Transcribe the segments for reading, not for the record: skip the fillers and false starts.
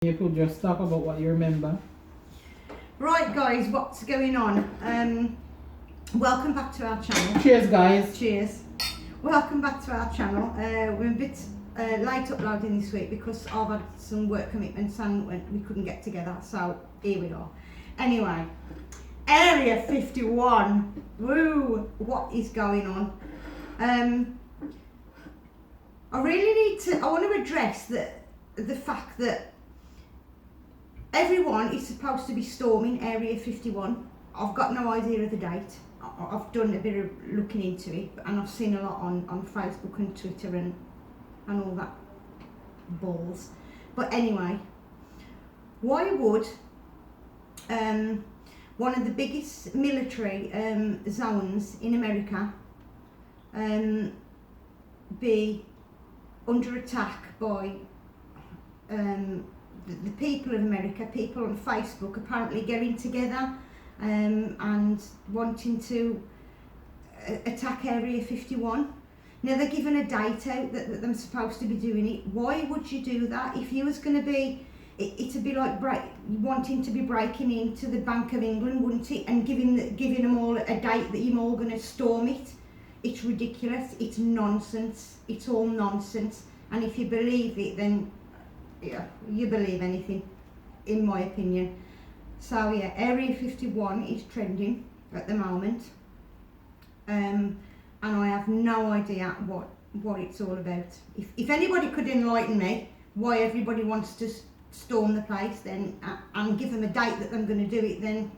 You could just talk about what you remember. Right guys, what's going on? Welcome back to our channel. Cheers, guys. Cheers. Welcome back to our channel. We're a bit late uploading this week because I've had some work commitments and we couldn't get together, so here we are. Anyway, Area 51. Woo! What is going on? I want to address the fact that everyone is supposed to be storming Area 51. I've got no idea of the date. I've done a bit of looking into it, and I've seen a lot on Facebook and Twitter and all that balls. But anyway, why would one of the biggest military zones in America be under attack by the people of America, people on Facebook apparently getting together and wanting to attack Area 51. Now they're given a date out that they're supposed to be doing it. Why would you do that? If you was going to be, it'd be like wanting to be breaking into the Bank of England, wouldn't it? And giving them all a date that you're all going to storm it. It's ridiculous. It's nonsense. It's all nonsense. And if you believe it, then yeah, you believe anything, in my opinion. So yeah, Area 51 is trending at the moment, and I have no idea what it's all about. If anybody could enlighten me why everybody wants to storm the place, then and give them a date that I'm going to do it, then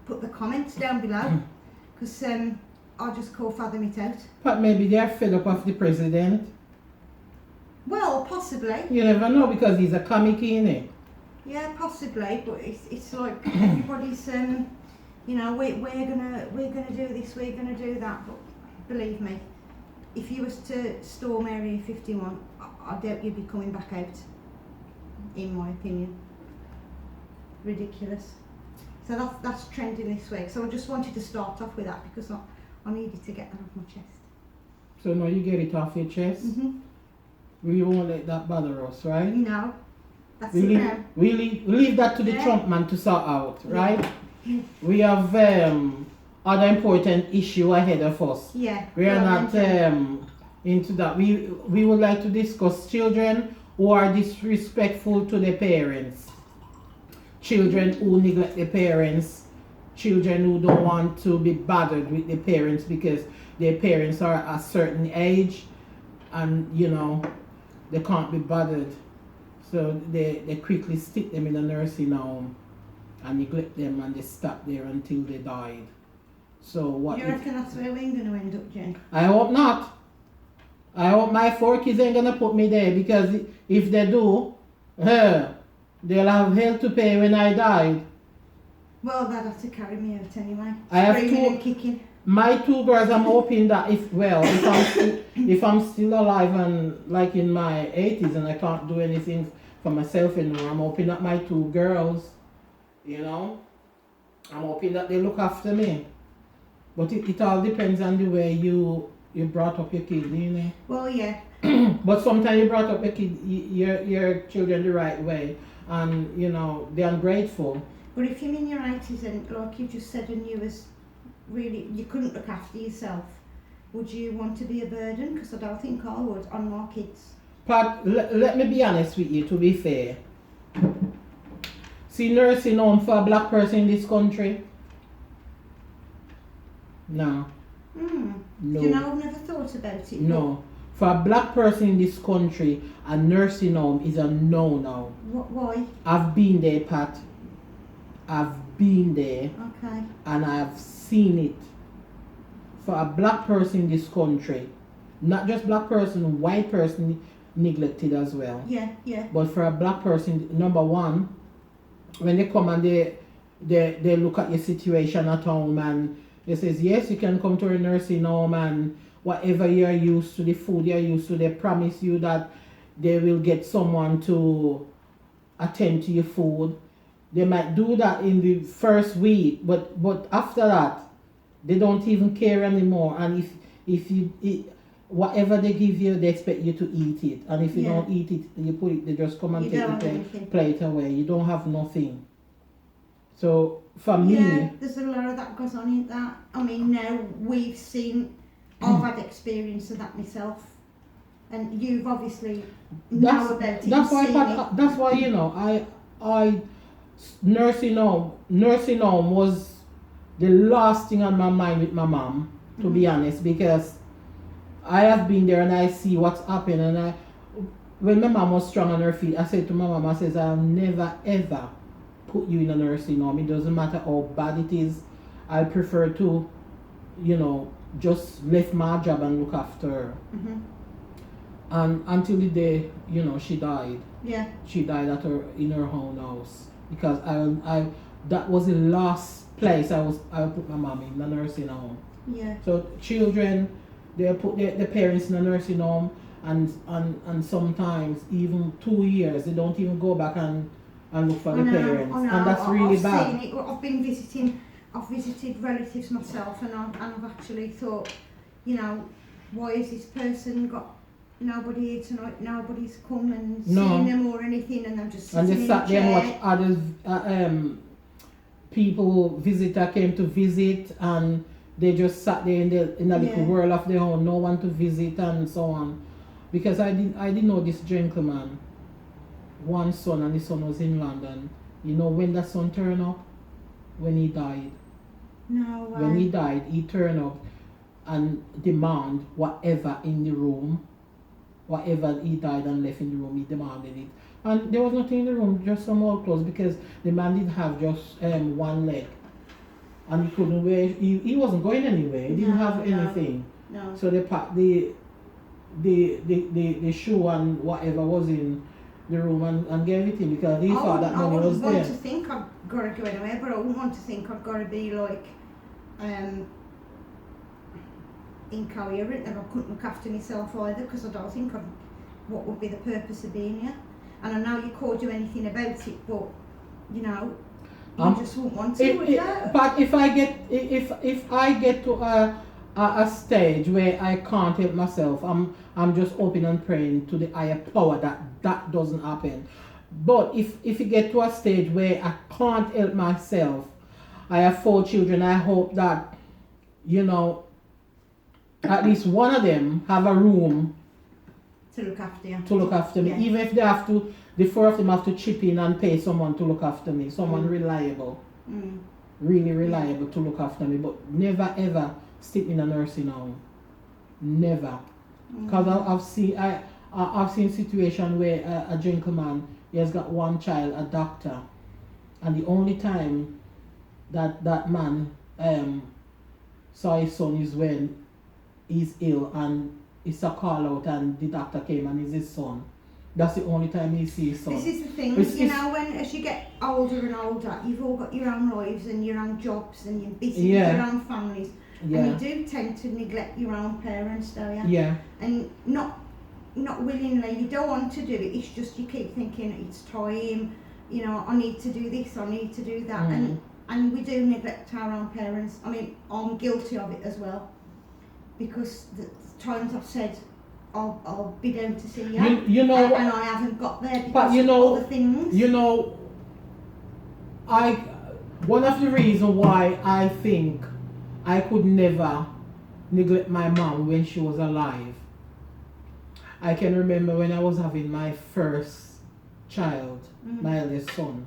put the comments down below, because I'll just can't fathom it out. But maybe they're fed up of the president. Well, possibly. You never know, because he's a comic, innit? Yeah, possibly, but it's like everybody's we're gonna do this, we're gonna do that. But believe me, if you was to storm Area 51, I doubt you'd be coming back out. In my opinion, ridiculous. So that's trending this week. So I just wanted to start off with that because I needed to get that off my chest. So now you get it off your chest. We won't let that bother us, right? No, that's it now. We leave that to the Trump man to sort out, right? Yeah. We have other important issue ahead of us. Yeah. We are not into that. We would like to discuss children who are disrespectful to their parents, children who neglect their parents, children who don't want to be bothered with their parents because their parents are a certain age and they can't be bothered, so they quickly stick them in a nursing home and neglect them, and they stop there until they died. So what? You reckon that's where we're going to end up, Jen? I hope not. I hope my 4 kids ain't gonna put me there, because if they do, they'll have hell to pay when I die. Well, they'd have to carry me out anyway. I have Screaming and kicking. My 2 girls, I'm hoping that if I'm still alive and like in my 80s and I can't do anything for myself anymore, I'm hoping that my 2 girls, I'm hoping that they look after me. But it all depends on the way you brought up your kid, Well, yeah. But sometimes you brought up your children the right way, and they're ungrateful. But if you're in your 80s and like you just said, and you couldn't look after yourself, would you want to be a burden? Because I don't think I would on my kids. Pat, let me be honest with you, to be fair. See, nursing home for a black person in this country? No. No. I've never thought about it. No. For a black person in this country, a nursing home is a no-no. Why? I've been there, Pat. I've been there. Okay. And I've seen it. For a black person in this country, not just black person, white person neglected as well. Yeah. But for a black person, number one, when they come and they look at your situation at home and they says, yes, you can come to a nursing home and whatever you're used to, the food you're used to, they promise you that they will get someone to attend to your food. They might do that in the first week, but after that, they don't even care anymore. And if whatever they give you, they expect you to eat it. And if you Yeah. don't eat it, you put it, they just come and You take don't the have anything. plate away. You don't have nothing. So for me, Yeah, there's a lot of that goes on in that. I mean, now we've seen, I've had experience of that myself, and you've obviously know about it. that's why you've seen it. that's why I nursing home was the last thing on my mind with my mom, to be honest, because I have been there and I see what's happened. And when my mom was strong on her feet, I said to my mom, I says, I'll never ever put you in a nursing home. It doesn't matter how bad it is. I prefer to, just left my job and look after her. Mhm. And until the day, she died. Yeah. She died in her own house, because I that was the last place I put my mom in the nursing home. Yeah. So children, they put their parents in a nursing home, and sometimes even 2 years they don't even go back and look for the parents, I know. and that's really I've bad. seen it. I've been visiting. I've visited relatives myself, and I've actually thought, why has this person got nobody here tonight? Nobody's come and No. seen them or anything, and I'm just And sitting they in sat a there and chair. watched others. People visitor came to visit, and they just sat there in a little Yeah. world of their own, no one to visit and so on. Because I didn't know this gentleman, one son, and his son was in London. You know when that son turned up? When he died. No way. When he died, he turned up and demand whatever in the room. Whatever he died and left in the room, he demanded it. And there was nothing in the room, just some old clothes, because the man did have just one leg. And he couldn't wear, he wasn't going anywhere, he didn't No, have no. anything. No. So they packed the shoe and whatever was in the room and gave it him, because he thought that I money wouldn't was want there. to think I've got to go anywhere, but I wouldn't want to think I've got to be like incoherent and I couldn't look after myself either, because I don't think what would be the purpose of being here. And I know you can't do anything about it, but you just wouldn't want to. would you? But if I get to a stage where I can't help myself, I'm just hoping and praying to the higher power that doesn't happen. But if you get to a stage where I can't help myself, I have 4 children, I hope that at least one of them have a room to look after you. to look after me, Yeah. even if they have to, the 4 of them have to chip in and pay someone to look after me, someone reliable, really reliable to look after me, but never ever stick me in a nursing home, never, because I've seen situation where a gentleman, he has got one child, a doctor, and the only time that man saw his son is when he's ill and it's a call out and the doctor came and it's his son. That's the only time he sees his son. This is the thing, when as you get older and older, you've all got your own lives and your own jobs and you're busy with your own families, and you do tend to neglect your own parents, don't you? Yeah. And not willingly, you don't want to do it, it's just you keep thinking it's time, I need to do this, I need to do that, and we do neglect our own parents. I mean, I'm guilty of it as well, because the times I've said I'll be down to see you, and I haven't got there because of other things. One of the reasons why I think I could never neglect my mom when she was alive, I can remember when I was having my first child, my eldest son,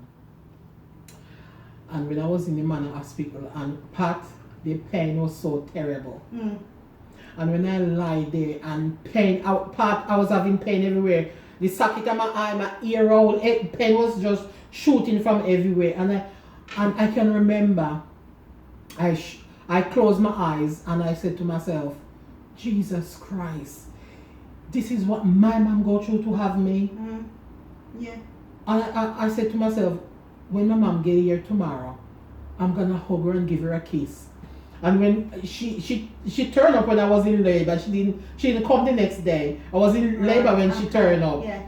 and when I was in the Manor Hospital, and Pat, the pain was so terrible. And when I lie there and pain out, I was having pain everywhere. The socket of my eye, my ear roll, pain was just shooting from everywhere. And I can remember, I closed my eyes and I said to myself, Jesus Christ, this is what my mom go through to have me. Yeah. And I said to myself, when my mom get here tomorrow, I'm gonna hug her and give her a kiss. And when she turned up when I was in labor, she didn't come the next day. I was in labor when she turned up. Yeah.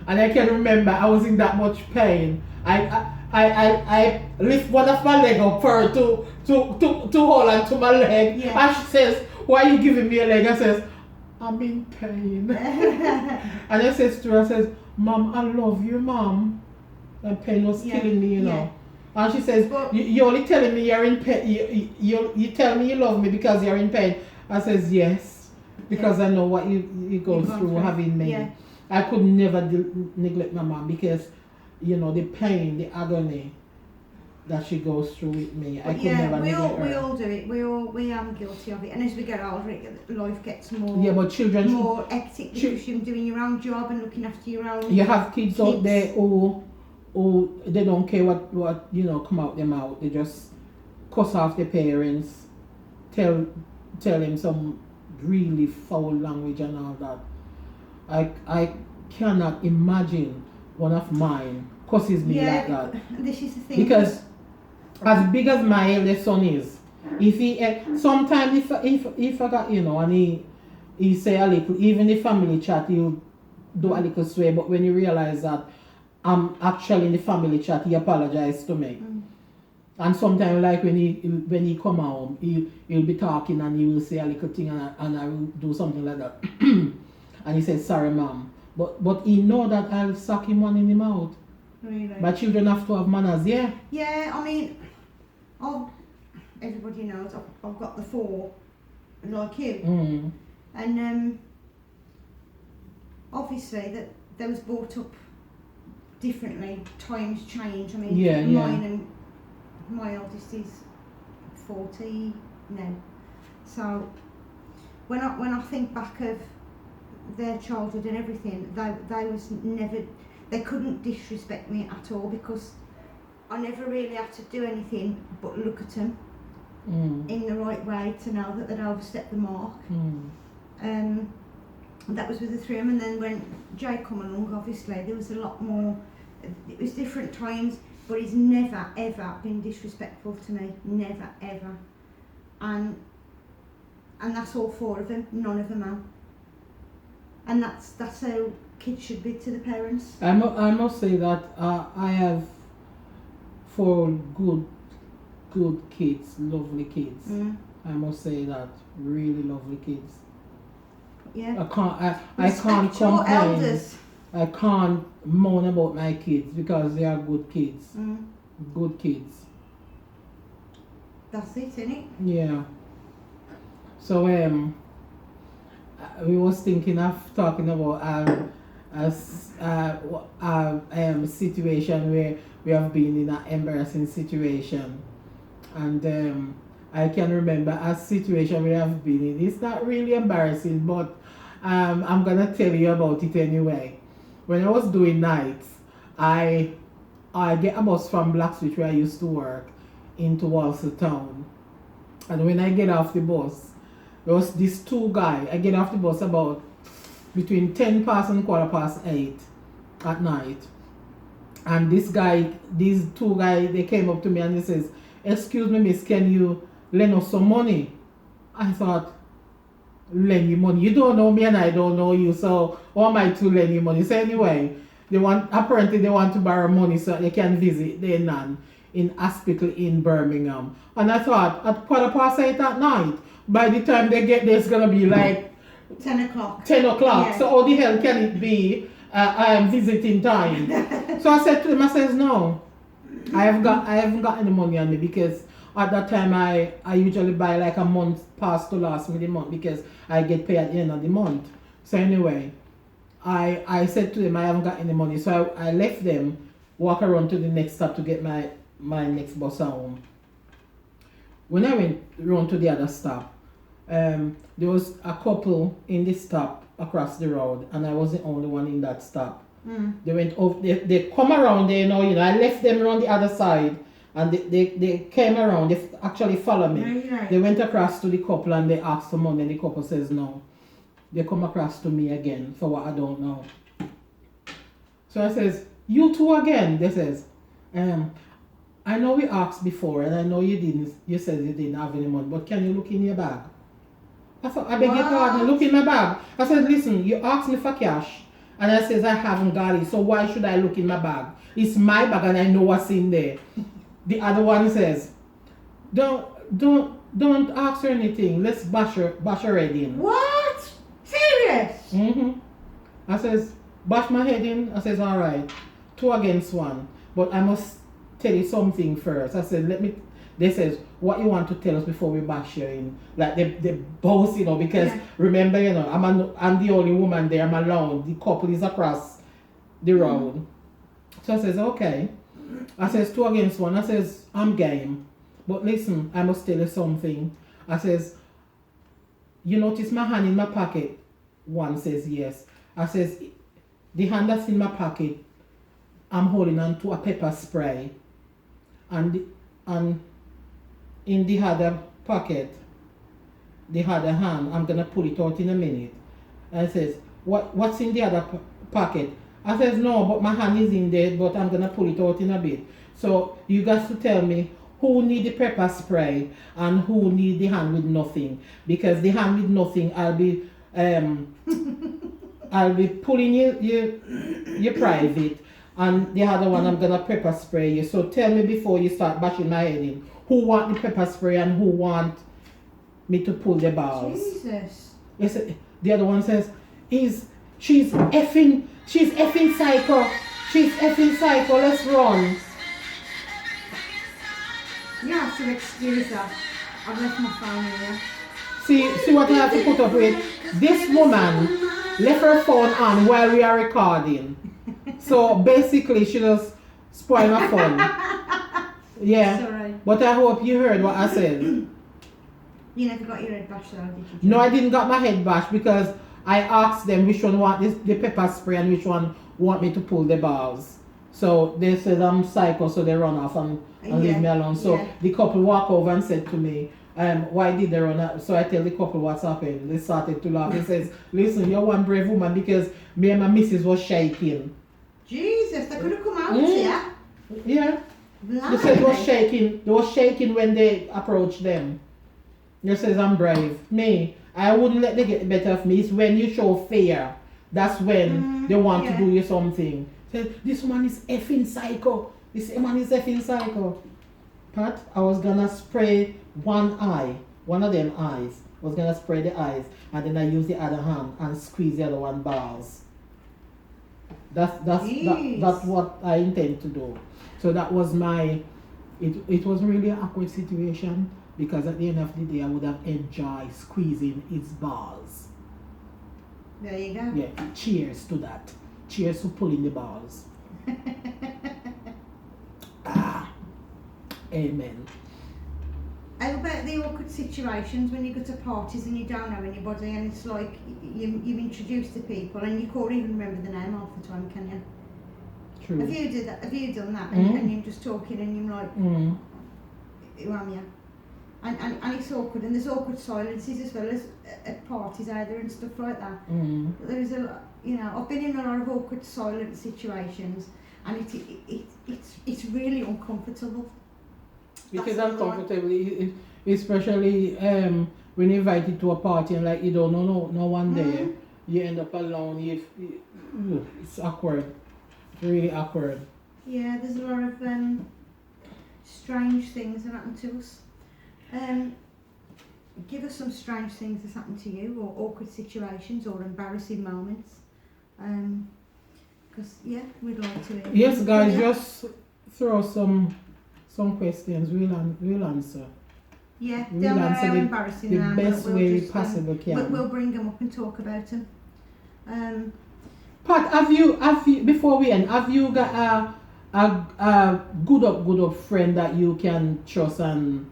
And I can remember I was in that much pain. I lift one of my leg up for her to hold on to my leg. Yeah. And she says, why are you giving me a leg? I says, I'm in pain. And I says to her, I says, Mom, I love you, Mom. And pain was killing me, you know. And she says, you're only telling me you're in pain. You tell me you love me because you're in pain. I says, yes, because I know what you go through having me. Yeah. I could never neglect my mom because, you know, the pain, the agony that she goes through with me. I could never neglect her. We all do it. We are guilty of it. And as we get older, life gets more. Yeah, but children more hectic because you're doing your own job and looking after your own. You have kids out there who they don't care what you know come out their mouth. They just cuss off their parents, tell them some really foul language and all that. I cannot imagine one of mine cusses me like that. This is the thing. Because as big as my eldest son is, if he sometimes if I got, you know, and he say a little, even the family chat, he'll do a little swear, but when he realize that I'm actually in the family chat, he apologizes to me. And sometimes, like when he come home, he'll be talking and he will say a little thing and I will do something like that. And he says, sorry, Mom. But he know that I'll suck him one in the mouth. Really? My children have to have manners, yeah? Yeah, I mean, everybody knows I've got the 4 like you. And obviously that they was brought up differently. Times change. I mean, mine and my eldest is 40 now. So when I think back of their childhood and everything, they couldn't disrespect me at all because I never really had to do anything but look at them in the right way to know that they'd overstepped the mark. That was with the 3 of them, and then when Jay come along, obviously there was a lot more. It was different times, but he's never ever been disrespectful to me, never ever, and that's all 4 of them. None of them are, and that's how kids should be to the parents. I must say that I have 4 good kids, lovely kids. I must say that, really lovely kids. Yeah. I can't complain. Elders. I can't moan about my kids because they are good kids. Good kids. That's it, isn't it? Yeah. So we was thinking of talking about a situation where we have been in an embarrassing situation, and I can remember a situation we have been in. It's not really embarrassing, but I'm gonna tell you about it anyway. When I was doing nights, I get a bus from Blackswitch where I used to work into Walsall town, and when I get off the bus, there was these 2 guys. I get off the bus about between 10 past and 8:15 at night, and these 2 guys, they came up to me and they says, "Excuse me, miss, can you lend us some money?" I thought, lend you money? You don't know me and I don't know you, so how am I to lend you money? So anyway, apparently they want to borrow money so they can visit their nan in hospital in Birmingham. And I thought, at 8:15 at night, by the time they get there, it's gonna be like 10 o'clock. 10 o'clock. Yeah. So how the hell can it be visiting time? So I said to them, I says, no, I haven't got any money on me, because at that time I usually buy like a month pass to last me the month, because I get paid at the end of the month. So anyway, I said to them I haven't got any money, so I left them, walk around to the next stop to get my next bus home. When I went around to the other stop, there was a couple in the stop across the road, and I was the only one in that stop. They went off. They come around there, you know. I left them around the other side, and they came around. They actually followed me. Right. They went across to the couple and they asked for money, and the couple says no. They come across to me again for what I don't know. So I says, "You two again?" They says, "I know we asked before, and I know you didn't. You said you didn't have any money, but can you look in your bag?" I thought, "I beg your pardon, look in my bag." I said, "Listen, you asked me for cash, and I says I haven't got it, so why should I look in my bag? It's my bag and I know what's in there." The other one says, Don't ask her anything. Let's bash her head in." What? Seriously? I says, bash my head in. I says, all right, 2 against 1. But I must tell you something first. I said, let me. They says, what you want to tell us before we bash you in? Like they both, because remember, I'm the only woman there. I'm alone. The couple is across the road. So I says, okay. I says 2 against 1. I says, I'm game. But listen, I must tell you something. I says, you notice my hand in my pocket? One says yes. I says, the hand that's in my pocket, I'm holding on to a pepper spray. And in the other pocket, the other hand, I'm gonna pull it out in a minute. And it says, what's in the other pocket? I says, no, but my hand is in there, but I'm gonna pull it out in a bit. So you got to tell me who need the pepper spray and who need the hand with nothing. Because the hand with nothing, I'll be pulling your private, and the other one I'm gonna pepper spray you. So tell me before you start bashing my head in, who want the pepper spray and who want me to pull the balls. Jesus. Yes, the other one says, she's effing psycho. She's effing psycho, let's run. You have to excuse her. I've left my phone here. See what I have to put up with? This woman left her phone on while we are recording. So basically she just spoiled my phone. Yeah. Sorry. But I hope you heard what I said. You never got your head bashed though, did you? No, I didn't got my head bashed because I asked them which one want the pepper spray and which one want me to pull the balls. So they said I'm psycho, so they run off and leave me alone. So the couple walk over and said to me, why did they run out? So I tell the couple what's happened. They started to laugh. They says, listen, you're one brave woman because me and my missus was shaking. Jesus, they could have come out here. Yeah. They said they was shaking. They was shaking when they approached them. They says I'm brave. Me, I wouldn't let them get the better of me. It's when you show fear. That's when they want to do you something. Say, this woman is effing psycho. This man is effing psycho. Pat, I was gonna spray one eye, one of them eyes. I was gonna spray the eyes, and then I use the other hand and squeeze the other one balls. That's what I intend to do. So that was it was really an awkward situation because at the end of the day I would have enjoyed squeezing its balls. There you go. Yeah, cheers to that. Cheers to pulling the balls. Amen. How about the awkward situations when you go to parties and you don't know anybody and it's like you've introduced to people and you can't even remember the name half the time, can you? True. Have you done that? And you're just talking and you're like, who am you? And it's awkward, and there's awkward silences as well as at parties either and stuff like that. There's I've been in a lot of awkward silent situations, and it's really uncomfortable. Because uncomfortable, especially when you're invited to a party and like you don't know no one there, you end up alone. It's awkward. It's really awkward. Yeah, there's a lot of strange things that happen to us. Give us some strange things that's happened to you, or awkward situations, or embarrassing moments. Because we'd like to hear. Yes, guys, just throw some questions. We'll answer. Yeah, We'll don't answer how embarrassing the they are, best but way we just, possibly can. We'll bring them up and talk about them. Pat, have you before we end, have you got a good up friend that you can trust and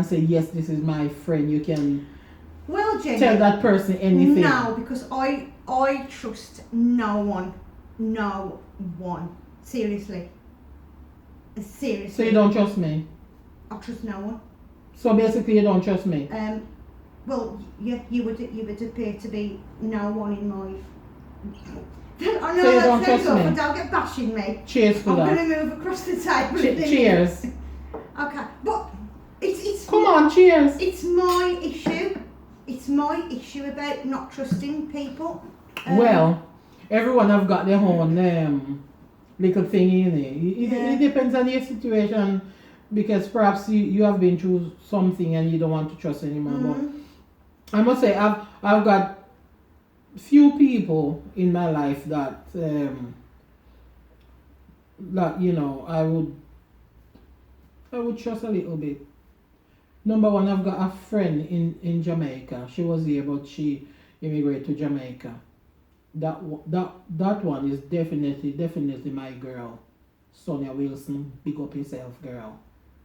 say, yes, this is my friend? You can Jenny, tell that person anything. No, because I trust no one. Seriously. So you don't trust me? I trust no one. So basically you don't trust me? Well, yeah, you would appear to be no one in my... I know so you don't trust me? But don't get bashing me. Cheers to that. I'm going to move across the table. Cheers. Okay, but it's... Come on, cheers. It's my issue. It's my issue about not trusting people. Well, everyone have got their own little thing in it. It depends on your situation, because perhaps you have been through something and you don't want to trust anymore. But I must say I've got few people in my life that that I would trust a little bit. Number one, I've got a friend in Jamaica. She was here, but she immigrated to Jamaica. That one is definitely my girl, Sonia Wilson. Big up yourself, girl.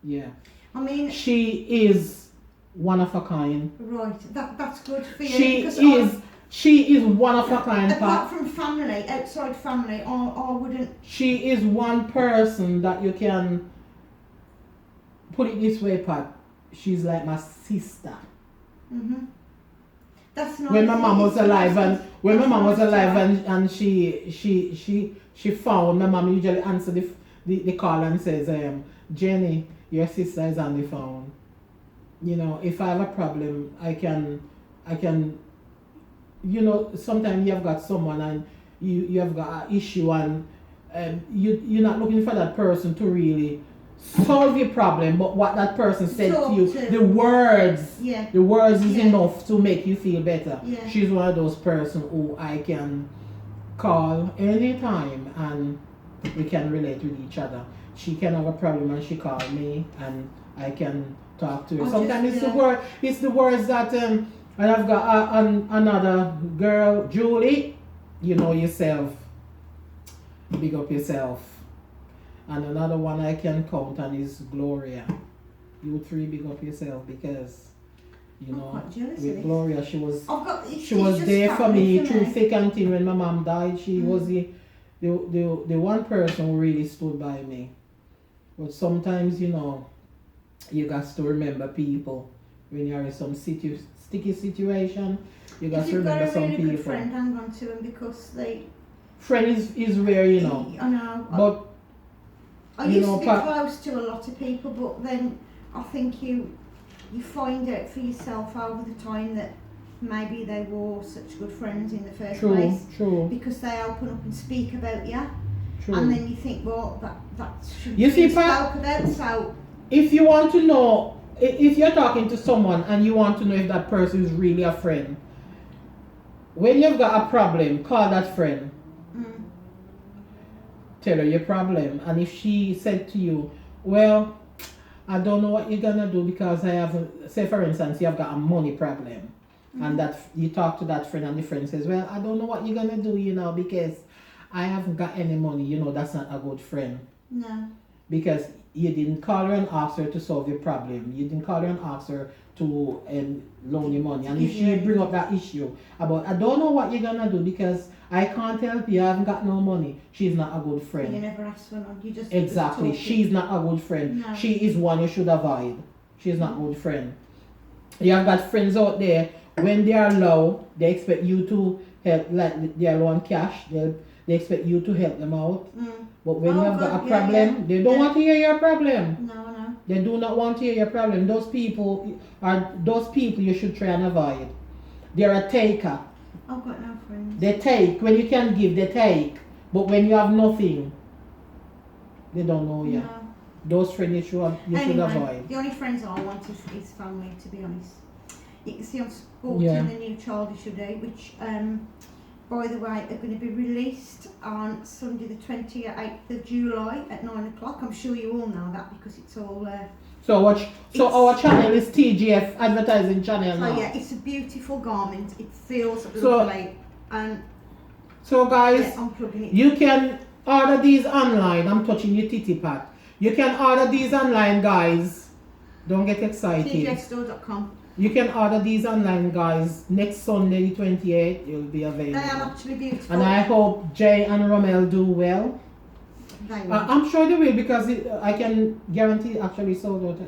Yeah, I mean, she is one of a kind. right, that's good for you. She because is she is one of a kind. apart from family, outside family, I wouldn't. She is one person that you can put it this way, Pat. She's like my sister. Mhm. That's not. When my mom was alive and she found my mom usually answer the call and says, Jenny, your sister is on the phone. If I have a problem, I can sometimes you have got someone and you have got an issue and you're not looking for that person to really solve your problem, but what that person said to you, the words is enough to make you feel better. Yeah. She's one of those person who I can call anytime and we can relate with each other. She can have a problem and she call me and I can talk to her. Sometimes it's the words that and I've got another girl, Julie. You know yourself. Big up yourself. And another one I can count on is Gloria. You three big up yourself because I'm quite jealous with of this. Gloria she was It's there just for me family through thick and thin when my mom died. She was the one person who really stood by me. But sometimes you got to remember people when you're in some sticky situation. You got to remember some If you've got a really people. good friend, hang on to them because Friend is rare, I know. But I used to be close to a lot of people, but then I think you find out for yourself over the time that maybe they were such good friends in the first place. True. Because they open up and speak about you, True. and then you think, well, that should You be see, Pat, spoke about. So if you want to know, if you're talking to someone and you want to know if that person is really a friend, when you've got a problem, call that friend. Tell her your problem, and if she said to you, well, I don't know what you're gonna do because I have, say for instance, you have got a money problem, and that you talk to that friend and the friend says, well, I don't know what you're gonna do, because I haven't got any money. That's not a good friend. no. Because you didn't call her and ask her to solve your problem. You didn't call her and ask her to loan you money. And if she bring up that issue about, I don't know what you're gonna do because I can't help you, I haven't got no money, she's not a good friend. You never ask for none. You just Exactly. just She's not a good friend. No. She is one you should avoid. She's not a good friend. You have got friends out there, when they are low, they expect you to help, like they are low on cash, they expect you to help them out. But when you have got a problem, they don't want to hear your problem. No. They do not want to hear your problem. Those people you should try and avoid. They're a taker. I've got no friends. They take. When you can give, they take. But when you have nothing, they don't know you. No. Those friends you should avoid. The only friends I want is family, to be honest. You can see I'm supporting the new Child Issue Day, which, by the way, are going to be released on Sunday the 28th of July at 9 o'clock. I'm sure you all know that because it's all... So our channel is TGF Advertising Channel now. So yeah, it's a beautiful garment. It feels lovely. So guys, I'm plugging it. you can order these online. I'm touching your titty pat. You can order these online, guys. Don't get excited. TGFstore.com. You can order these online, guys. Next Sunday, the 28th, you'll be available. They are actually beautiful. And I hope Jay and Romel do well. They will. I'm sure they will because I can guarantee actually sold out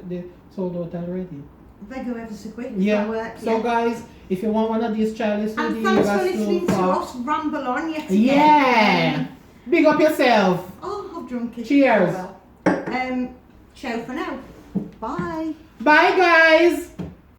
already. They go ever so quick. Yeah. So guys, if you want one of these chalice and with thanks for listening to us ramble on yet again. Yeah. Big up yourself. Oh, I've drunk it. Cheers. Oh, well. Ciao for now. Bye. Bye, guys.